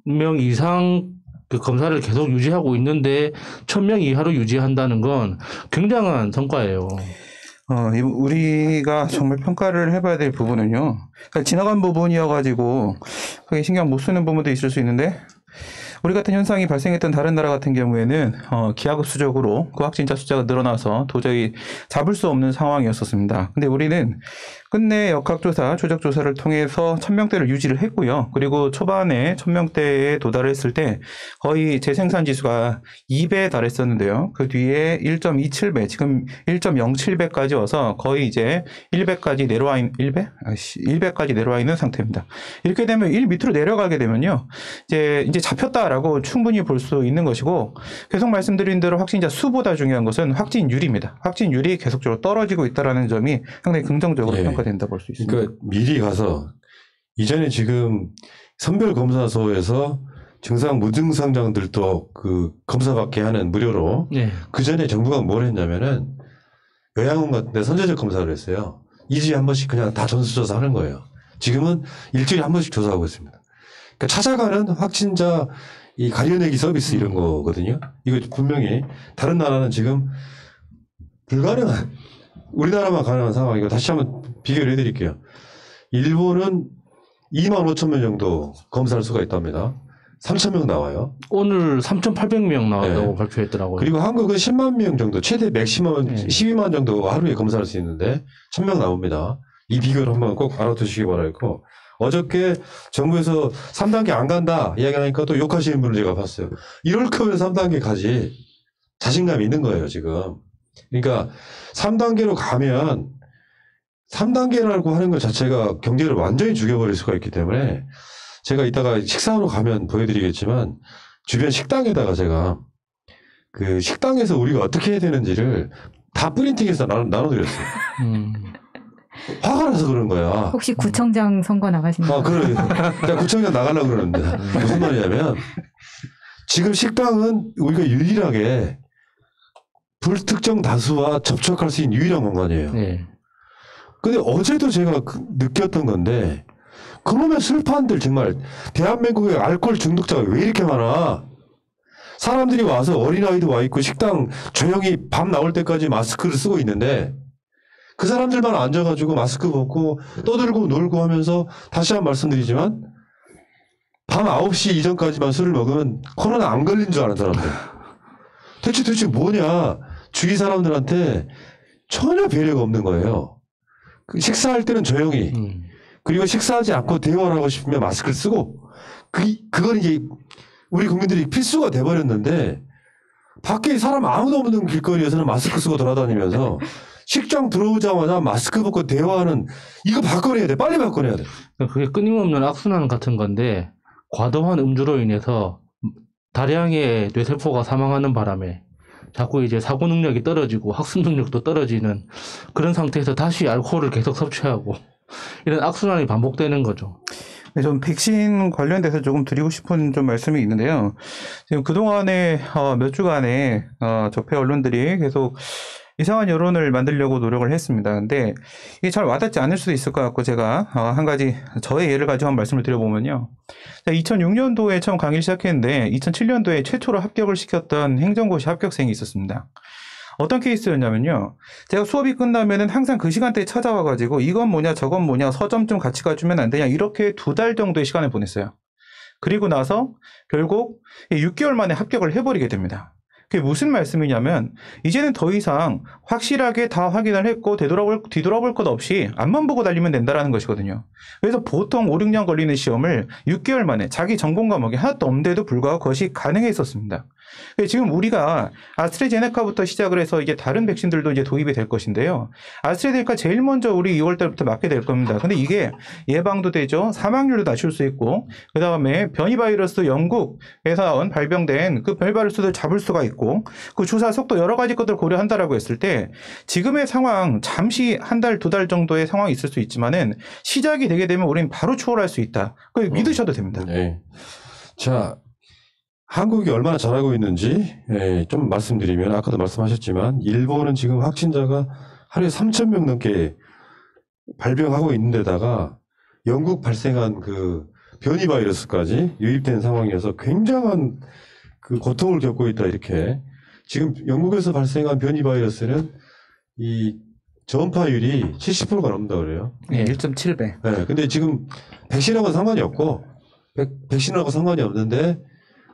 명 이상 그 검사를 계속 유지하고 있는데 1000명 이하로 유지한다는 건 굉장한 성과예요. 우리가 정말 평가를 해봐야 될 부분은요. 그러니까 지나간 부분이어가지고 그게 신경 못 쓰는 부분도 있을 수 있는데 우리 같은 현상이 발생했던 다른 나라 같은 경우에는 기하급수적으로 그 확진자 숫자가 늘어나서 도저히 잡을 수 없는 상황이었었습니다. 근데 우리는 끝내 역학조사, 추적조사를 통해서 1000명대를 유지를 했고요. 그리고 초반에 1000명대에 도달했을 때 거의 재생산 지수가 2배에 달했었는데요. 그 뒤에 1.27배, 지금 1.07배까지 와서 거의 이제 1배까지 내려와 있는, 1배까지 내려와 있는 상태입니다. 이렇게 되면 1 밑으로 내려가게 되면요. 이제 잡혔다라고 충분히 볼 수 있는 것이고, 계속 말씀드린 대로 확진자 수보다 중요한 것은 확진율입니다. 확진율이 계속적으로 떨어지고 있다는 점이 상당히 긍정적으로 평가된다 볼 수 있습니다. 그러니까 미리 가서 이전에 지금 선별검사소에서 증상 무증상자들도 그 검사받게 하는 무료로 그 전에 정부가 뭘 했냐면은 요양원 같은 데 선제적 검사를 했어요. 2주에 한 번씩 그냥 다 전수조사 하는 거예요. 지금은 일주일에 한 번씩 조사하고 있습니다. 그러니까 찾아가는 확진자 이 가려내기 서비스 이런 거거든요. 이거 분명히 다른 나라는 지금 불가능한, 우리나라만 가능한 상황이고, 다시 한번 비교를 해드릴게요. 일본은 25,000명 정도 검사할 수가 있답니다. 3,000명 나와요. 오늘 3,800명 나왔다고 발표했더라고요. 그리고 한국은 10만 명 정도, 최대 맥시멈 12만 정도 하루에 검사할 수 있는데 1,000명 나옵니다. 이 비교를 한번 꼭 알아두시기 바라겠고, 어저께 정부에서 3단계 안 간다 이야기하니까 또 욕하시는 분을 제가 봤어요. 이럴 거면 3단계 가지. 자신감이 있는 거예요, 지금. 그러니까 3단계로 가면 3단계라고 하는 것 자체가 경제를 완전히 죽여버릴 수가 있기 때문에 제가 이따가 식사하러 가면 보여드리겠지만 주변 식당에다가 제가 그 식당에서 우리가 어떻게 해야 되는지를 다 프린팅해서 나눠드렸어요. 화가 나서 그런 거야. 혹시 구청장 선거 나가십니까? 그래. 제가 구청장 나가려고 그러는데 무슨 말이냐면 지금 식당은 우리가 유일하게 불특정 다수와 접촉할 수 있는 유일한 공간이에요. 근데 어제도 제가 느꼈던 건데 그놈의 술판들 정말 대한민국의 알코올 중독자가 왜 이렇게 많아? 사람들이 와서 어린아이도 와 있고 식당 조용히 밤 나올 때까지 마스크를 쓰고 있는데 그 사람들만 앉아가지고 마스크 벗고 떠들고 놀고 하면서 다시 한 번 말씀드리지만 밤 9시 이전까지만 술을 먹으면 코로나 안 걸린 줄 아는 사람들. 대체 뭐냐? 주위 사람들한테 전혀 배려가 없는 거예요. 식사할 때는 조용히, 그리고 식사하지 않고 대화를 하고 싶으면 마스크를 쓰고, 그건 이제 우리 국민들이 필수가 돼버렸는데, 밖에 사람 아무도 없는 길거리에서는 마스크 쓰고 돌아다니면서, 식당 들어오자마자 마스크 벗고 대화하는, 이거 바꿔내야 돼. 빨리 바꿔내야 돼. 그게 끊임없는 악순환 같은 건데, 과도한 음주로 인해서 다량의 뇌세포가 사망하는 바람에 자꾸 이제 사고 능력이 떨어지고 학습 능력도 떨어지는 그런 상태에서 다시 알코올을 계속 섭취하고 이런 악순환이 반복되는 거죠. 네, 좀 백신 관련돼서 조금 드리고 싶은 좀 말씀이 있는데요. 지금 그동안에 몇 주간에 적폐 언론들이 계속 이상한 여론을 만들려고 노력을 했습니다. 근데 이게 잘 와닿지 않을 수도 있을 것 같고 제가 한 가지 저의 예를 가지고 한 말씀을 드려보면요. 2006년도에 처음 강의를 시작했는데 2007년도에 최초로 합격을 시켰던 행정고시 합격생이 있었습니다. 어떤 케이스였냐면요. 제가 수업이 끝나면은 항상 그 시간대에 찾아와가지고 이건 뭐냐 저건 뭐냐 서점 좀 같이 가주면 안 되냐 이렇게 2달 정도의 시간을 보냈어요. 그리고 나서 결국 6개월 만에 합격을 해버리게 됩니다. 그게 무슨 말씀이냐면 이제는 더 이상 확실하게 다 확인을 했고 뒤돌아볼 것 없이 앞만 보고 달리면 된다는 것이거든요. 그래서 보통 5, 6년 걸리는 시험을 6개월 만에 자기 전공 과목이 하나도 없는데도 불구하고 그것이 가능했었습니다. 지금 우리가 아스트라제네카부터 시작을 해서 이제 다른 백신들도 이제 도입이 될 것인데요. 아스트라제네카 제일 먼저 우리 2월 달부터 맞게 될 겁니다. 근데 이게 예방도 되죠. 사망률도 낮출 수 있고, 그 다음에 변이 바이러스 영국에서 발병된 그 변이 바이러스도 잡을 수가 있고, 그 주사 속도 여러 가지 것들 고려한다라고 했을 때 지금의 상황 잠시 한 달, 2달 정도의 상황이 있을 수 있지만은 시작이 되게 되면 우리는 바로 추월할 수 있다. 그걸 믿으셔도 됩니다. 네. 자. 한국이 얼마나 잘하고 있는지 좀 말씀드리면 아까도 말씀하셨지만 일본은 지금 확진자가 하루에 3,000명 넘게 발병하고 있는 데다가 영국 발생한 그 변이 바이러스까지 유입된 상황이어서 굉장한 그 고통을 겪고 있다 이렇게. 지금 영국에서 발생한 변이 바이러스는 이 전파율이 70%가 넘는다 그래요. 네, 1.7배. 네, 근데 지금 백신하고는 상관이 없고 백신하고 상관이 없는데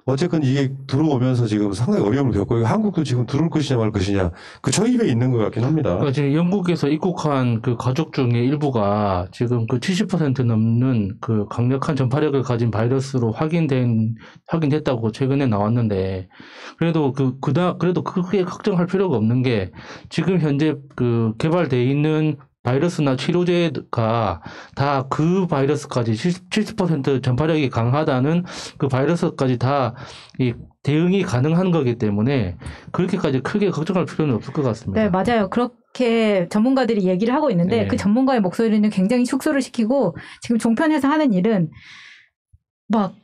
어쨌건 이게 들어오면서 지금 상당히 어려움을 겪고 있고 한국도 지금 들어올 것이냐 말 것이냐 그 초입에 있는 것 같긴 합니다. 그러니까 지금 영국에서 입국한 그 가족 중에 일부가 지금 그 70% 넘는 그 강력한 전파력을 가진 바이러스로 확인됐다고 최근에 나왔는데 그래도 그래도 크게 걱정할 필요가 없는 게 지금 현재 그 개발돼 있는 바이러스나 치료제가 다 그 바이러스까지 70% 전파력이 강하다는 그 바이러스까지 다 이 대응이 가능한 거기 때문에 그렇게까지 크게 걱정할 필요는 없을 것 같습니다. 네, 맞아요. 그렇게 전문가들이 얘기를 하고 있는데 네. 그 전문가의 목소리는 굉장히 축소를 시키고 지금 종편에서 하는 일은 막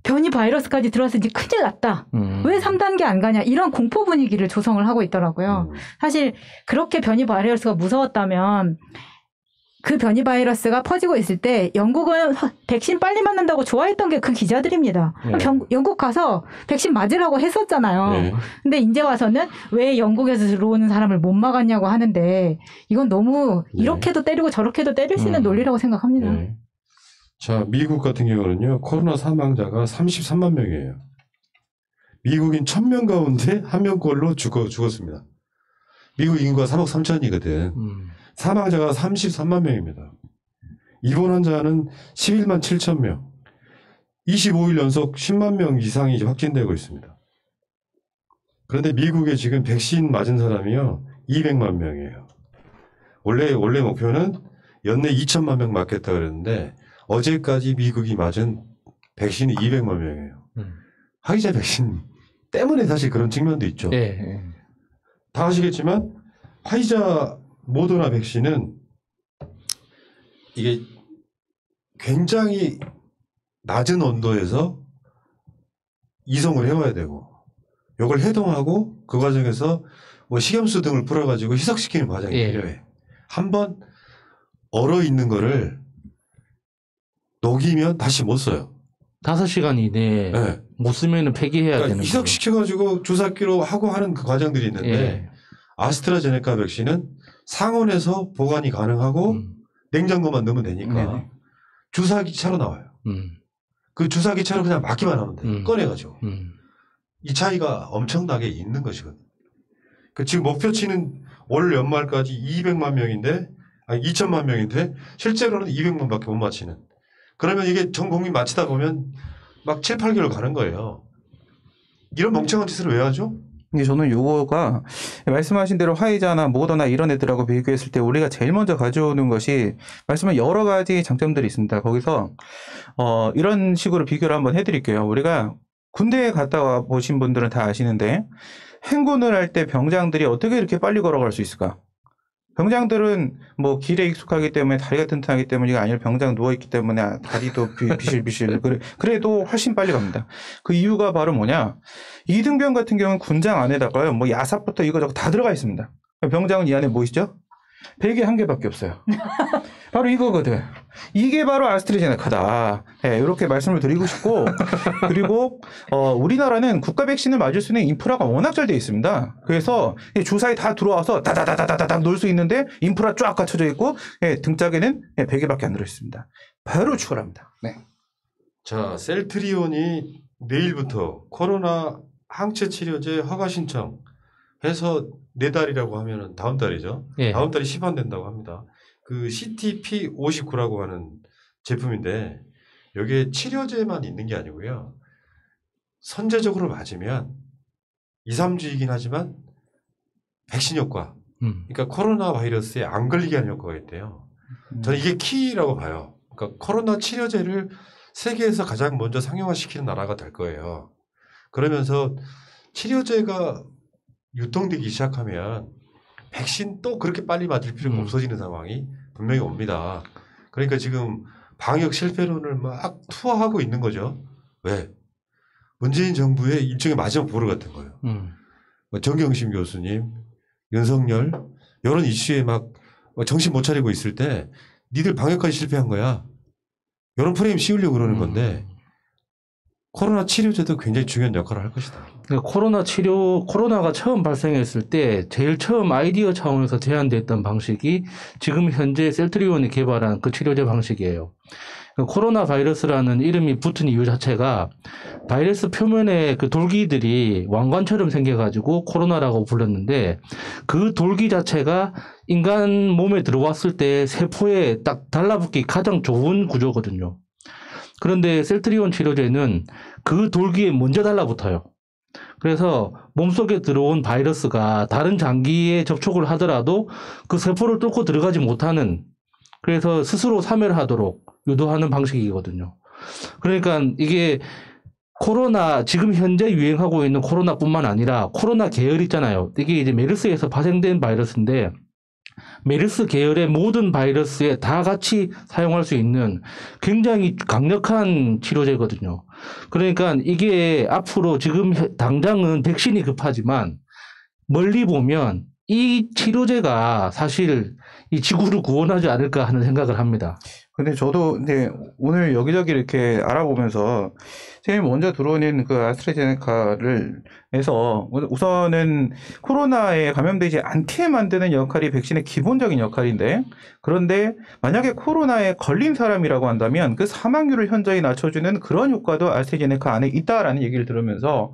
변이 바이러스까지 들어왔으니 큰일 났다. 왜 3단계 안 가냐. 이런 공포 분위기를 조성을 하고 있더라고요. 사실 그렇게 변이 바이러스가 무서웠다면 그 변이 바이러스가 퍼지고 있을 때 영국은 백신 빨리 맞는다고 좋아했던 게 그 기자들입니다. 네. 영국 가서 백신 맞으라고 했었잖아요. 네. 근데 이제 와서는 왜 영국에서 들어오는 사람을 못 막았냐고 하는데 이건 너무 이렇게도 때리고 저렇게도 때릴 수 있는 논리라고 생각합니다. 네. 자, 미국 같은 경우는요, 코로나 사망자가 33만 명이에요. 미국인 1000명 가운데 1명꼴로 죽었습니다. 미국 인구가 3억 3천이거든. 사망자가 33만 명입니다. 입원 환자는 11만 7천 명. 25일 연속 10만 명 이상이 확진되고 있습니다. 그런데 미국에 지금 백신 맞은 사람이요, 200만 명이에요. 원래 목표는 연내 2천만 명 맞겠다 그랬는데 어제까지 미국이 맞은 백신이 200만 명이에요. 화이자 백신 때문에 사실 그런 측면도 있죠. 네. 다 아시겠지만 화이자 모더나 백신은 이게 굉장히 낮은 온도에서 이송을 해와야 되고 이걸 해동하고 그 과정에서 뭐 식염수 등을 풀어가지고 희석시키는 과정이 필요해. 한번 얼어 있는 거를 녹이면 다시 못 써요. 5시간 이내에 네. 못 쓰면 폐기해야 그러니까 되는 거죠. 희석시켜가지고 주사기로 하고 하는 그 과정들이 있는데 예. 아스트라제네카 백신은 상온에서 보관이 가능하고 냉장고만 넣으면 되니까 네네. 주사기 차로 나와요. 그 주사기 차로 그냥 맞기만 하면 돼. 꺼내가지고. 이 차이가 엄청나게 있는 것이거든요. 그 지금 목표치는 올 연말까지 200만 명인데, 아니 2천만 명인데 실제로는 200만밖에 못 맞히는. 그러면 이게 전 국민 맞히다 보면 막 7, 8개월 가는 거예요. 이런 멍청한 짓을 왜 하죠? 근데 저는 요거가 말씀하신 대로 화이자나 모더나 이런 애들하고 비교했을 때 우리가 제일 먼저 가져오는 것이 말씀한 여러 가지 장점들이 있습니다. 거기서 이런 식으로 비교를 한번 해드릴게요. 우리가 군대에 갔다 와 보신 분들은 다 아시는데 행군을 할 때 병장들이 어떻게 이렇게 빨리 걸어갈 수 있을까? 병장들은 뭐 길에 익숙하기 때문에 다리가 튼튼하기 때문이 아니라 병장 누워있기 때문에 다리도 비실비실 그래도 훨씬 빨리 갑니다. 그 이유가 바로 뭐냐? 이등병 같은 경우는 군장 안에다가요 뭐 야삽부터 이거저거 다 들어가 있습니다. 병장은 이 안에 뭐 있죠? 베개 1개밖에 없어요. 바로 이거거든. 이게 바로 아스트라제네카다. 네, 이렇게 말씀을 드리고 싶고 그리고 우리나라는 국가 백신을 맞을 수 있는 인프라가 워낙 잘 되어 있습니다. 그래서 주사에 다 들어와서 다다다다다닥 놓을 수 있는데 인프라 쫙 갖춰져 있고 등짝에는 베개밖에 안 들어있습니다. 바로 추가합니다. 네. 자, 셀트리온이 내일부터 코로나 항체 치료제 허가 신청 해서 내달이라고 하면은 다음 달이죠. 예. 다음 달에 시판된다고 합니다. 그 CTP59라고 하는 제품인데 여기에 치료제만 있는 게 아니고요. 선제적으로 맞으면 2, 3주이긴 하지만 백신 효과. 그러니까 코로나 바이러스에 안 걸리게 하는 효과가 있대요. 저는 이게 키라고 봐요. 그러니까 코로나 치료제를 세계에서 가장 먼저 상용화시키는 나라가 될 거예요. 그러면서 치료제가 유통되기 시작하면 백신 또 그렇게 빨리 맞을 필요가 없어지는 상황이 분명히 옵니다. 그러니까 지금 방역 실패론을 막 투하하고 있는 거죠. 왜? 문재인 정부의 일종의 마지막 보루 같은 거예요. 정경심 교수님, 윤석열 이런 이슈에 막 정신 못 차리고 있을 때 니들 방역까지 실패한 거야. 이런 프레임 씌우려고 그러는 건데 코로나 치료제도 굉장히 중요한 역할을 할 것이다. 그러니까 코로나가 처음 발생했을 때 제일 처음 아이디어 차원에서 제안됐던 방식이 지금 현재 셀트리온이 개발한 그 치료제 방식이에요. 코로나 바이러스라는 이름이 붙은 이유 자체가 바이러스 표면에 그 돌기들이 왕관처럼 생겨가지고 코로나라고 불렀는데 그 돌기 자체가 인간 몸에 들어왔을 때 세포에 딱 달라붙기 가장 좋은 구조거든요. 그런데 셀트리온 치료제는 그 돌기에 먼저 달라붙어요. 그래서 몸속에 들어온 바이러스가 다른 장기에 접촉을 하더라도 그 세포를 뚫고 들어가지 못하는, 그래서 스스로 사멸하도록 유도하는 방식이거든요. 그러니까 이게 지금 현재 유행하고 있는 코로나뿐만 아니라 코로나 계열 있잖아요. 이게 이제 메르스에서 파생된 바이러스인데 메르스 계열의 모든 바이러스에 다 같이 사용할 수 있는 굉장히 강력한 치료제거든요. 그러니까 이게 앞으로 지금 당장은 백신이 급하지만 멀리 보면 이 치료제가 사실 이 지구를 구원하지 않을까 하는 생각을 합니다. 근데 저도 이제 오늘 여기저기 이렇게 알아보면서 제일 먼저 들어오는 그 아스트라제네카를 해서 우선은 코로나에 감염되지 않게 만드는 역할이 백신의 기본적인 역할인데, 그런데 만약에 코로나에 걸린 사람이라고 한다면 그 사망률을 현저히 낮춰주는 그런 효과도 아스트라제네카 안에 있다라는 얘기를 들으면서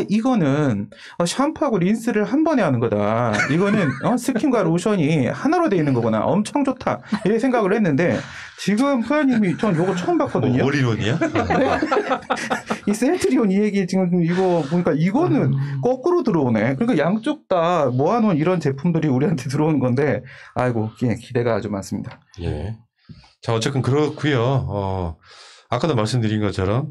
이거는 샴푸하고 린스를 한 번에 하는 거다. 이거는 스킨과 로션이 하나로 돼 있는 거구나. 엄청 좋다. 이렇게 생각을 했는데 지금 소연님이 전 이거 처음 봤거든요. 머리론이야? 이 셀트리온 이 얘기 지금 이거 보니까 이거는 거꾸로 들어오네. 그러니까 양쪽 다 모아놓은 이런 제품들이 우리한테 들어오는 건데, 아이고 기대가 아주 많습니다. 예. 자, 어쨌든 그렇고요. 아까도 말씀드린 것처럼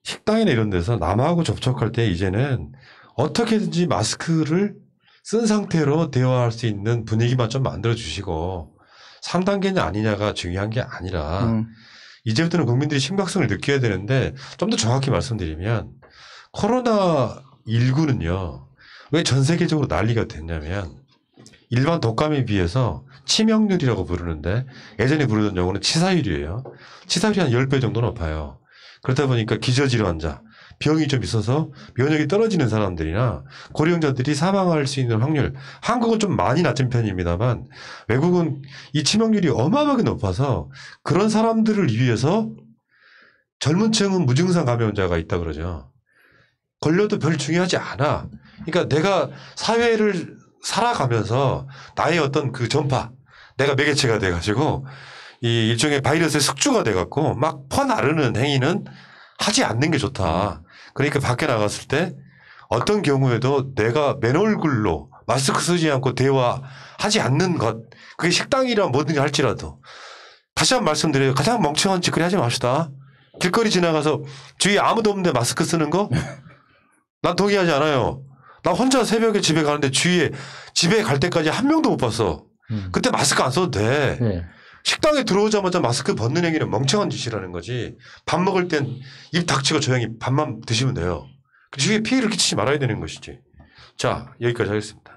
식당이나 이런 데서 남하고 접촉할 때 이제는 어떻게든지 마스크를 쓴 상태로 대화할 수 있는 분위기만 좀 만들어 주시고 3단계냐 아니냐가 중요한 게 아니라 이제부터는 국민들이 심각성을 느껴야 되는데, 좀 더 정확히 말씀드리면 코로나19는요. 왜 전 세계적으로 난리가 됐냐면 일반 독감에 비해서 치명률이라고 부르는데 예전에 부르던 용어는 치사율이에요. 치사율이 한 10배 정도 높아요. 그러다 보니까 기저질환자, 병이 좀 있어서 면역이 떨어지는 사람들이나 고령자들이 사망할 수 있는 확률, 한국은 좀 많이 낮은 편입니다만 외국은 이 치명률이 어마어마하게 높아서 그런 사람들을 위해서 젊은 층은 무증상 감염자가 있다 그러죠. 걸려도 별 중요하지 않아. 그러니까 내가 사회를 살아가면서 나의 어떤 그 전파, 내가 매개체가 돼가지고 이 일종의 바이러스의 숙주가 돼갖고 막 퍼나르는 행위는 하지 않는 게 좋다. 그러니까 밖에 나갔을 때 어떤 경우에도 내가 맨 얼굴로 마스크 쓰지 않고 대화하지 않는 것, 그게 식당이라 뭐든지 할지라도 다시 한번 말씀드려요. 가장 멍청한 짓거리 하지 맙시다. 길거리 지나가서 주위에 아무도 없는데 마스크 쓰는 거? 난 동의하지 않아요. 나 혼자 새벽에 집에 가는데 주위에 집에 갈 때까지 한 명도 못 봤어. 그때 마스크 안 써도 돼. 네. 식당에 들어오자마자 마스크 벗는 행위는 멍청한 짓이라는 거지. 밥 먹을 땐 입 닥치고 조용히 밥만 드시면 돼요. 주위에 피해를 끼치지 말아야 되는 것이지. 자, 여기까지 하겠습니다.